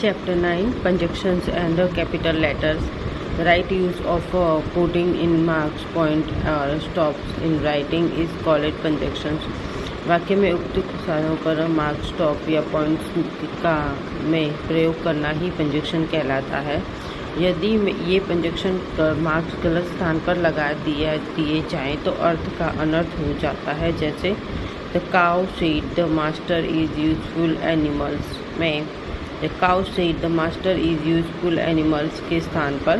Chapter 9 Conjunctions and Capital Letters. The right use of putting in marks, point or stops in writing is called conjunctions. वाक्य में उपयुक्त स्थानों पर mark, stop या points का में प्रयोग करना ही पंजक्शन कहलाता है। यदि ये पंजक्शन मार्क्स गलत स्थान पर लगा दिए जाएं तो अर्थ का अनर्थ हो जाता है। जैसे the cow said the master is useful animals में the cow said the master is useful animals के स्थान पर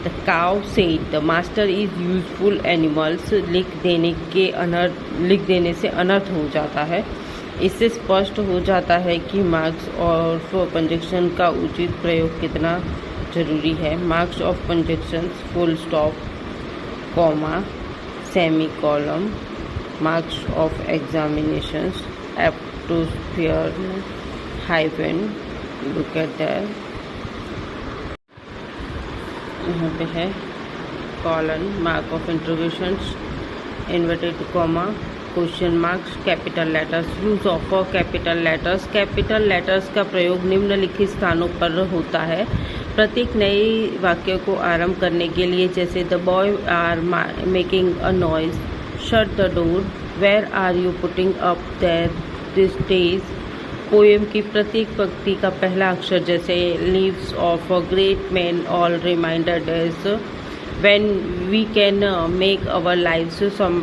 the cow said the master is useful animals लिख देने से अनर्थ हो जाता है। इससे स्पष्ट हो जाता है कि मार्क्स और पंजक्शन का उचित प्रयोग कितना जरूरी है। Marks of punctuations full stop, comma, semicolon, marks of exclamations एप्टोस्फीयर हाइफन, लुक एट दैट, यहाँ पे है colon, mark of interrogations, inverted comma, question marks, capital letters. Use of capital letters. Capital letters का प्रयोग निम्नलिखित स्थानों पर होता है। प्रत्येक नए वाक्य को आरंभ करने के लिए, जैसे the boy are making a noise, shut the door, where are you putting up this days. Poem की प्रत्येक पंक्ति का पहला अक्षर, जैसे leaves of a great man all reminder is, when we can make our lives sum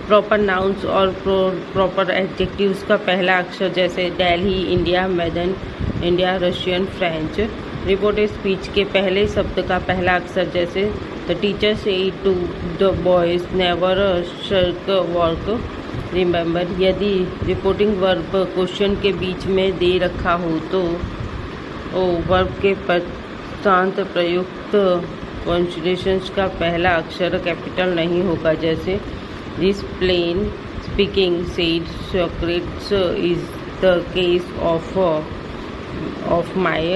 proper nouns और proper adjectives का पहला अक्षर, जैसे दिल्ली, इंडिया, मैदन, India, Russian, French. Reported speech के पहले शब्द का पहला अक्षर, जैसे the teacher said to the boys never shirk work, remember. यदि रिपोर्टिंग वर्ब क्वेश्चन के बीच में दे रखा हो तो वर्ब के पश्चात प्रयुक्त पंक्चुएशंस का पहला अक्षर कैपिटल नहीं होगा। जैसे this plain speaking said Socrates is the case of my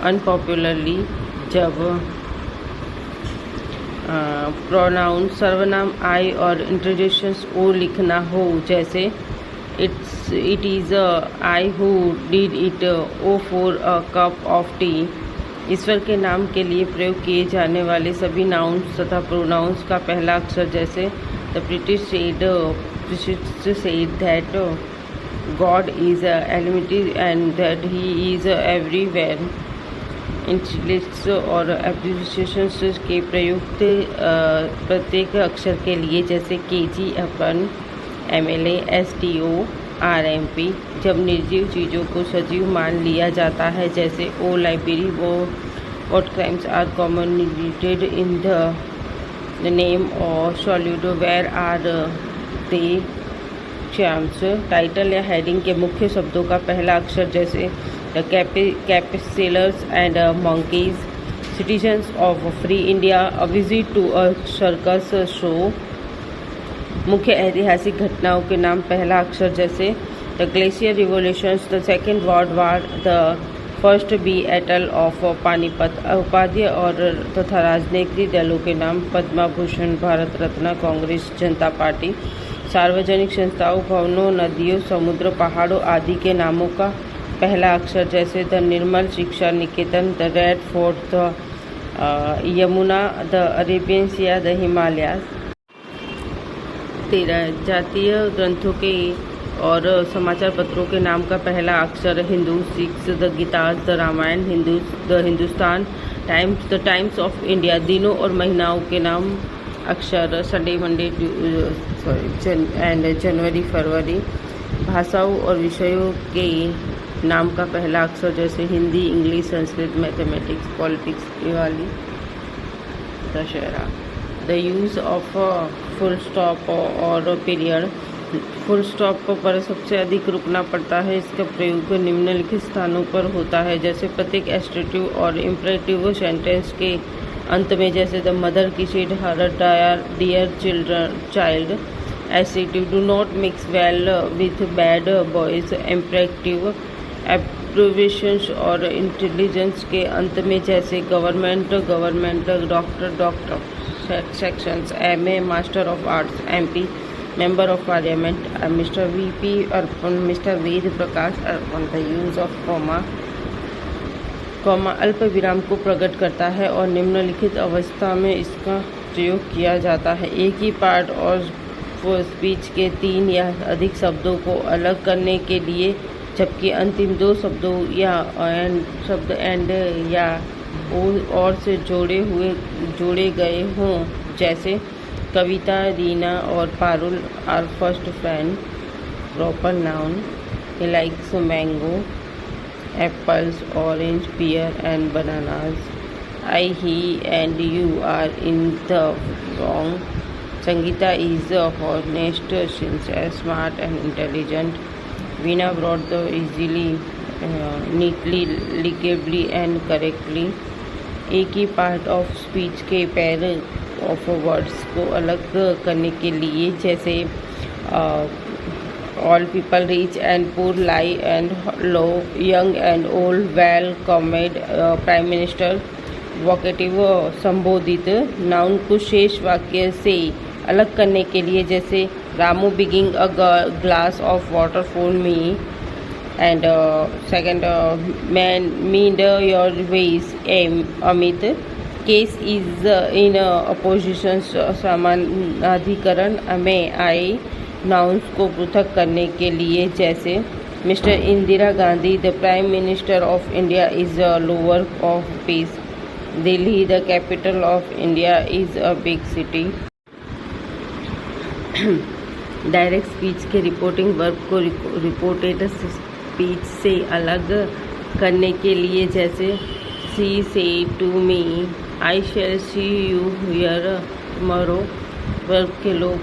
unpopularly. जब प्रोनाउन सर्वनाम आई और इंट्रोडक्शंस ओ लिखना हो, जैसे it is I who did it, O for a cup of tea. ईश्वर के नाम के लिए प्रयोग किए जाने वाले सभी नाउन्स तथा प्रोनाउंस का पहला अक्षर, जैसे the British said that God is almighty and that he is everywhere. इंटिग्रेट्स और एब्रिविएशंस के प्रयुक्त प्रत्येक अक्षर के लिए, जैसे केजी, अपन, एमएलए, एसटीओ, आरएमपी। जब निर्जीव चीज़ों को सजीव मान लिया जाता है, जैसे O library, O what crimes are communicated in the name और salute, where are they champs. Title या हेडिंग के मुख्य शब्दों का पहला अक्षर, जैसे द कैपेसिलर्स and monkeys, citizens of free India, a visit to a circus show. मुख्य ऐतिहासिक घटनाओं के नाम पहला अक्षर, जैसे the glorious revolutions, the second world war, the first battle of Panipat. उपाधि और तथा राजनीतिक दलों के नाम पद्मा भूषण, भारत रत्न, कांग्रेस, जनता पार्टी। सार्वजनिक संस्थाओं, भवनों, नदियों, समुद्र, पहाड़ों आदि के नामों का पहला अक्षर, जैसे the Nirmal Shiksha Niketan, the Red Fort, the Yamuna, the Arabian Sea, the Himalayas. 13 जातीय ग्रंथों के और समाचार पत्रों के नाम का पहला अक्षर, Hindu, six, the Gita, the Ramayana, the Hindustan Times, the Times of India. दिनों और महीनाओं के नाम अक्षर, Sunday, Monday and January, February. भाषाओं और विषयों के नाम का पहला अक्षर, जैसे Hindi, English, Sanskrit, mathematics, politics, Diwali, Dussehra. The use of full stop और पीरियड। फुल स्टॉप पर सबसे अधिक रुकना पड़ता है। इसका प्रयोग निम्नलिखित स्थानों पर होता है, जैसे प्रत्येक एस्ट्रेटिव और इम्परेटिव सेंटेंस के अंत में, जैसे द मदर की said her dear child. Assertive, do not mix well with bad boys. Imperative, abbreviations और इंटेलिजेंस के अंत में, जैसे government, doctor, sections, MA, master of arts, MP, Member of Parliament Mr. V.P. Arpan, Mr. Ved Prakash Arpan. The use of comma अल्प विराम को प्रकट करता है और निम्नलिखित अवस्था में इसका प्रयोग किया जाता है। एक ही पार्ट और स्पीच के 3 या अधिक शब्दों को अलग करने के लिए, जबकि अंतिम 2 शब्दों या शब्द एंड या और से जोड़े गए हों, जैसे कविता, रीना और Parul are first friend. Proper noun he likes mango, apples, orange, pear and bananas. I, he and you are in the wrong. Sangeeta is honest, sincere, smart and intelligent. Veena brought the easily, neatly, legibly and correctly. एक ही part of speech के pair of words को अलग करने के लिए, जैसे all people rich and poor, lie and low, young and old, well comed, prime minister, vocative संबोधित noun को शेष वाक्य से अलग करने के लिए, जैसे Ramu bring a glass of water for me and second man mend your ways am Amit. Case is in apposition समानाधिकरण में आई नाउन्स को पृथक करने के लिए, जैसे mister Indira Gandhi the prime minister of India is a lover of peace. Delhi the capital of India is a big city. Direct speech के reporting verb को रिपोर्टेड स्पीच से अलग करने के लिए, जैसे she says to me I shall see you here tomorrow. Verb के लोग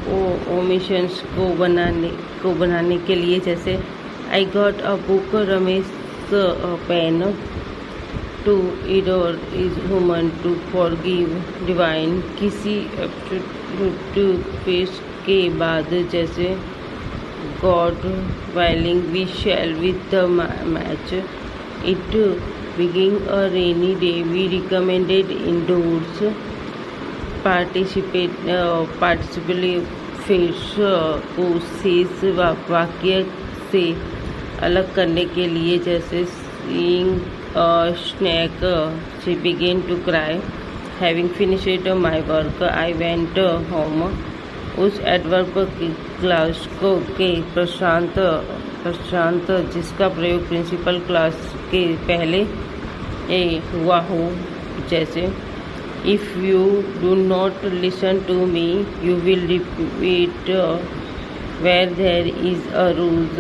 ओमिशंस को बनाने के लिए, जैसे I got a book, Ramesh pen, to err is human, to forgive divine. किसी फेस के बाद, जैसे God willing we shall with the match. It being a rainy day we recommended indoors. Participle phrase को शेष वाक्य से अलग करने के लिए, जैसे seeing a snake she began to cry. Having finished my work I went home. उस एडवर्ब क्लास को के प्रशांत जिसका प्रयोग प्रिंसिपल क्लास के पहले हुआ हो, जैसे If you do not listen to me, you will repeat where there is a rose,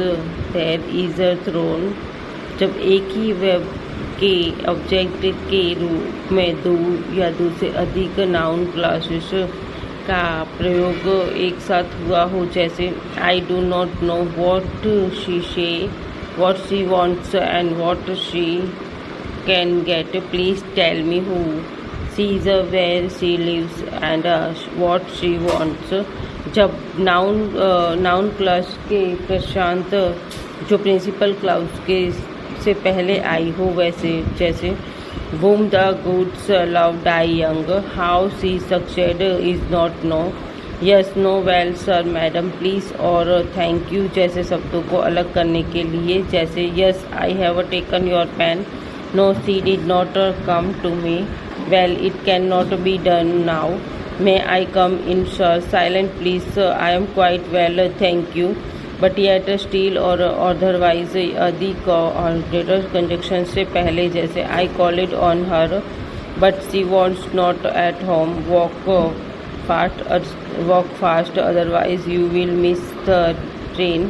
there is a throne। जब एक ही वर्ब के ऑब्जेक्ट के रूप में 2 या 2 से अधिक नाउन क्लासेस का प्रयोग एक साथ हुआ हो, जैसे I do not know what she wants and what she can get। Please tell me who she is, where she lives and what she wants। जब नाउन क्लास के प्रशांत जो प्रिंसिपल क्लास के से पहले आई हो, वैसे जैसे whom the goods love die young, how she succeed is not know, yes no well sir madam please और thank you जैसे शब्दों को अलग करने के लिए, जैसे yes I have taken your pen, no she did not come to me, well it cannot be done now, may I come in sir, silent please sir, I am quite well thank you, but yet still और otherwise अधिक और greater conjunction से पहले, जैसे I called on her but she was not at home, walk fast otherwise you will miss the train।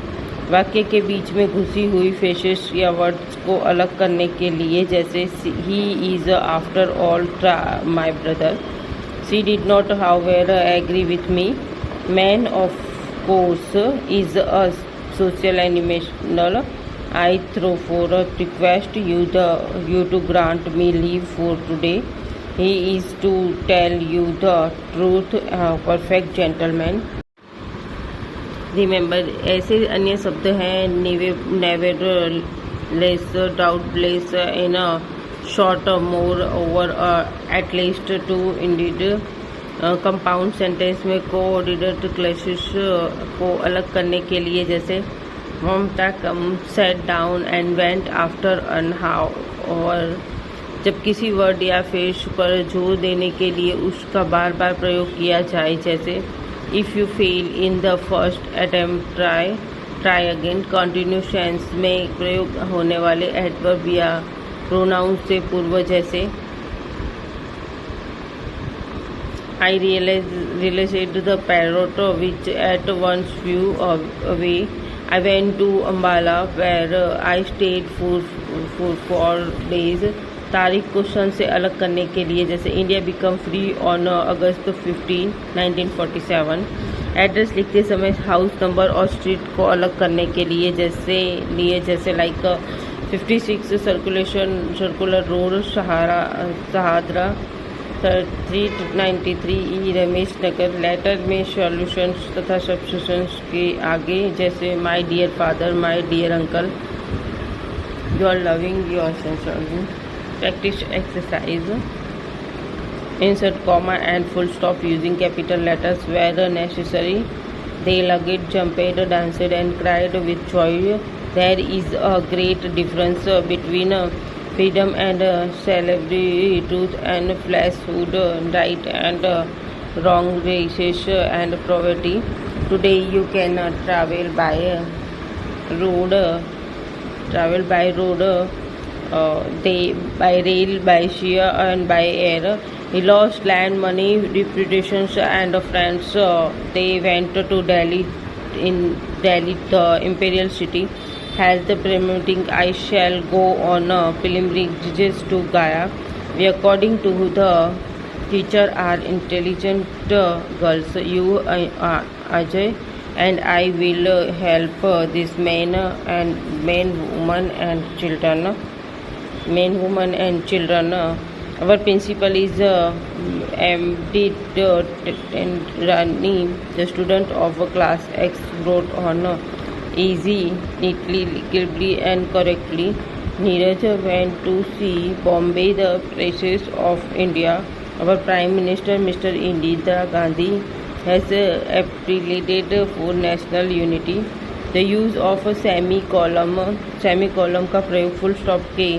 वाक्य के बीच में घुसी हुई फेसेस या वर्ड्स को अलग करने के लिए, जैसे he is after all my brother. She did not however agree with me. Man of course is a social animational. I throw for request you to grant me leave for today। he is to tell you the truth, perfect gentleman। Remember ऐसे अन्य शब्द हैं nevertheless, doubtless, in short, moreover, at least, too, indeed, compound sentence में coordinate clauses को अलग करने के लिए, जैसे Mamta come sat down and went after an hour, और जब किसी वर्ड या फ्रेज पर जोर देने के लिए उसका बार बार प्रयोग किया जाए, जैसे if you fail in the first attempt try again. Continuous tense में प्रयोग होने वाले एडवर्ब या प्रोनाउन से पूर्व, जैसे I realized the parrot which at once flew away. I went to Ambala where I stayed for 4 days. तारीख को सन से अलग करने के लिए, जैसे India become free on August 15, 1947। Address लिखते समय हाउस नंबर और स्ट्रीट को अलग करने के लिए जैसे like 56 circular road Shahdara, 393 Ramesh Nagar. Letter में सॉल्यूशंस तथा सब्स्टिट्यूशंस के आगे, जैसे my dear father, my dear uncle, you are loving, you are sincere. Practice exercise, insert comma and full stop using capital letters where necessary. They lugged, jumped, danced and cried with joy. There is a great difference between freedom and celebrity, truth and falsehood, right and wrong, races and poverty. Today you can travel by road, by rail, by sea and by air. He lost land, money, reputations and friends. They went to Delhi. In Delhi, the imperial city has the permitting. I shall go on pilgrimages to Gaya. We, according to the teacher, are intelligent girls. You, Ajay, and I will help this men, woman and children. Men, women and children. Our principal is M.D. Rani. The student of class X wrote on easy, neatly, legibly and correctly. Neeraj went to see Bombay, the places of India. Our Prime Minister, Mr. Indira Gandhi, has appreciated for national unity. The use of a semicolon का प्रयोग full stop के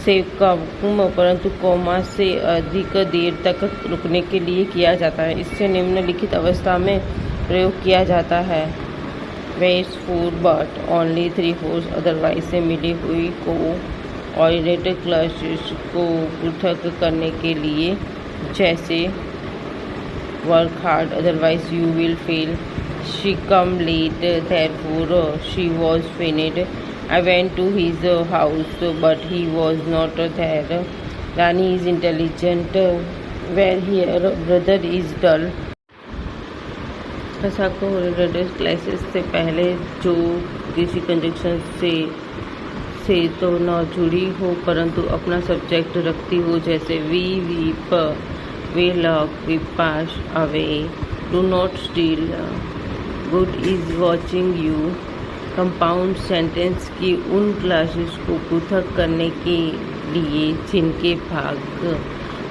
से कम परंतु coma से अधिक देर तक रुकने के लिए किया जाता है। इससे निम्नलिखित अवस्था में प्रयोग किया जाता है। Waste food but only 3/4 otherwise से मिली हुई को ऑर्डिनेट क्लैशेस को पृथक करने के लिए, जैसे work hard otherwise you will fail, she come late therefore she was fined, I went to his house but he was not there. Rani is intelligent where her brother is dull. ऐसा को related classes से पहले जो किसी conjunction से तो न जुड़ी हो परंतु अपना सब्जेक्ट रखती हो, जैसे we weep, we lock, we pass away, do not steal, good is watching you. Compound sentence की उन क्लासेस को पृथक करने के लिए जिनके भाग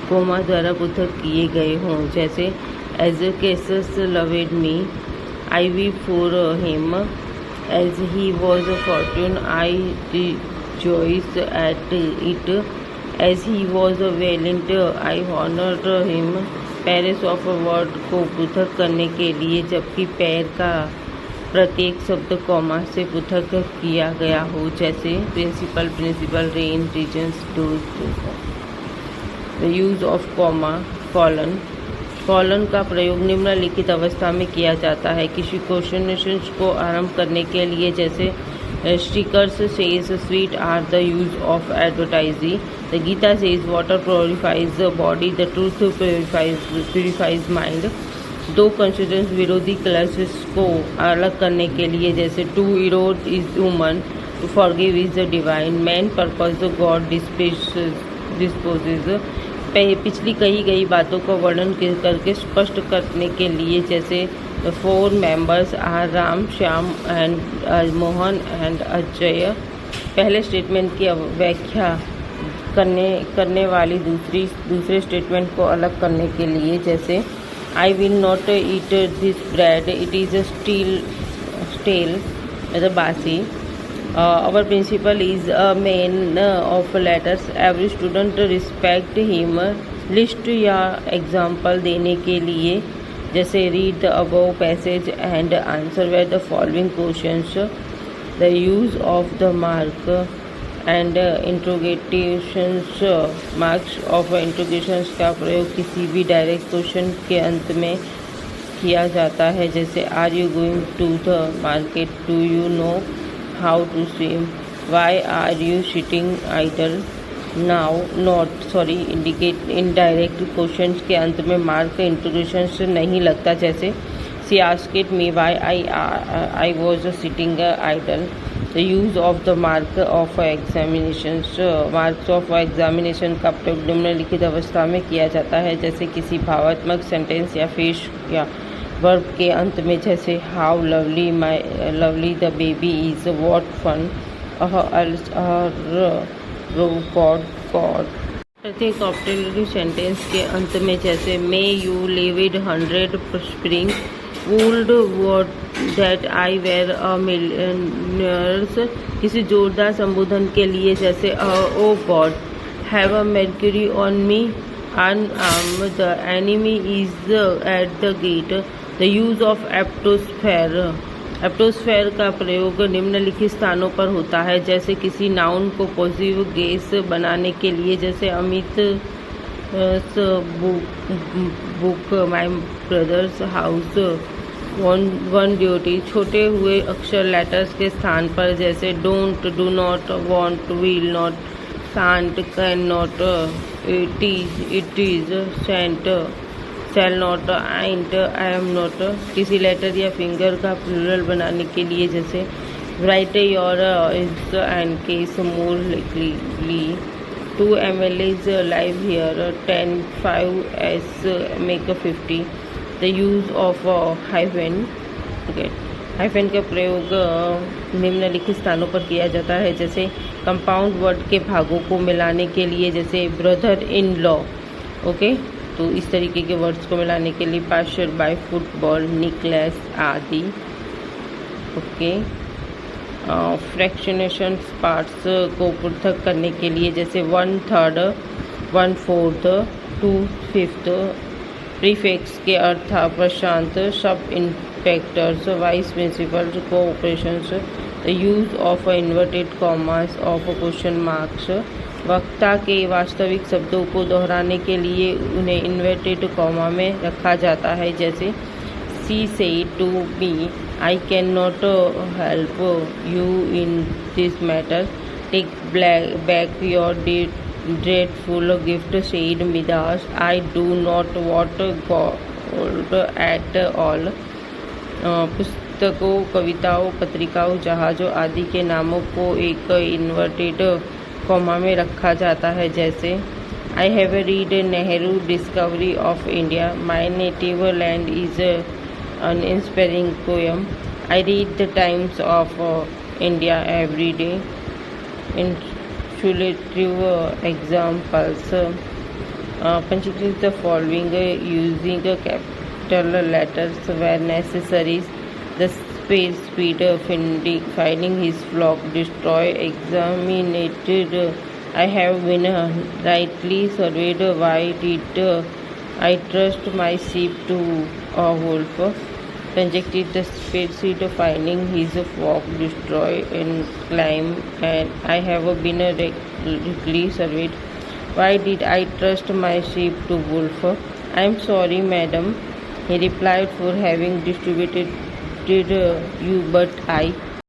कोमा द्वारा पृथक किए गए हों, जैसे as Caesar loved me, I weep for him, as he was a fortune I rejoice at it, as he was a valiant I honoured him. Parts of a word को पृथक करने के लिए जबकि पैर का प्रत्येक शब्द कॉमा से पृथक किया गया हो, जैसे principal, rain, reasons, the use of comma colon का प्रयोग निम्नलिखित अवस्था में किया जाता है। किसी क्वेश्चन को आरंभ करने के लिए, जैसे stickers says sweet are the use of advertising, the Gita says water purifies the body, the truth purifies mind. दो कंसिडरेंस विरोधी क्लासेस को अलग करने के लिए, जैसे to err is human, to forgive is the divine, man purpose the God disposes. पिछली कही गई बातों का वर्णन करके स्पष्ट करने के लिए, जैसे the 4 members are Ram, Shyam and Mohan and Ajay. पहले स्टेटमेंट की व्याख्या करने वाली दूसरे स्टेटमेंट को अलग करने के लिए, जैसे I will not eat this bread. It is a stale, मतलब बासी. Our principal is a man of letters. Every student respect him. List या एग्जाम्पल देने के लिए जैसे read the above passage and answer where the following questions. The use of the mark and interrogations. Marks of interrogations का प्रयोग किसी भी direct question के अंत में किया जाता है जैसे are you going to the market, do you know how to swim, why are you sitting idle now not. Sorry, indicate indirect question के अंत में मार्क इंट्रोगेशंस नहीं लगता जैसे she asked me why I was sitting idle. The use of the mark of examinations. Marks of examination का प्रयोग निम्नलिखित अवस्था में किया जाता है जैसे किसी भावात्मक सेंटेंस या फ्रेज या वर्ब के अंत में जैसे how lovely the baby is, what fun, God. प्रत्येक ऑक्सिलरी सेंटेंस के अंत में जैसे may you live with 100 spring, would word that I where a millionaires. किसी जोरदार संबोधन के लिए जैसे ओ God have a mercury on me, अनआर्म, the enemy is at the gate. The use of एप्टोस्फेयर. एप्टोस्फेयर का प्रयोग निम्नलिखित स्थानों पर होता है जैसे किसी नाउन को पॉजिटिव गेस बनाने के लिए जैसे Amit book, my brother's house, one duty. छोटे हुए अक्षर लेटर्स के स्थान पर जैसे don't, do not, won't, will not, can't, cannot, it is, shan't, shall not, ain't, I am not. किसी लेटर या फिंगर का प्लूरल बनाने के लिए जैसे write your i's and k's more legibly. 2 ml is live here, 10, 5 s make a 50. The use of hyphen. Hyphen का प्रयोग निम्नलिखित स्थानों पर किया जाता है जैसे कंपाउंड वर्ड के भागों को मिलाने के लिए जैसे ब्रदर इन लॉ. ओके, तो इस तरीके के वर्ड्स को मिलाने के लिए पास्चर बाय फुटबॉल, निकलेस आदि. ओके, फ्रैक्शनेशन पार्ट्स को पृथक करने के लिए जैसे 1/3, 1/4, 2/5. प्रीफिक्स के अर्थ था Prashant, sub inspectors, vice principal, cooperations. The use of inverted commas of question marks. वक्ता के वास्तविक शब्दों को दोहराने के लिए उन्हें इन्वर्टेड कॉमा में रखा जाता है जैसे she said to me I can not help you in this matter, take back your dreadful gift, said Midas. I do not want gold at all. पुस्तकों, कविताओं, पत्रिकाओं, जहाज़ों आदि के नामों को एक इन्वर्टेड कॉमा में रखा जाता है जैसे I have read Nehru discovery of India, my native land is an inspiring poem. I read the Times of India every day. Illustrative examples. Punctuate the following using capital letters where necessary. The speed finding his flock, destroy, examinated. I have been rightly surveyed. Why did I trust my sheep to a wolf? Conjected the speed finding his flock, destroy, and climb. And I have been rightly surveyed. Why did I trust my sheep to wolf? I am sorry, madam, he replied, for having distributed you, but I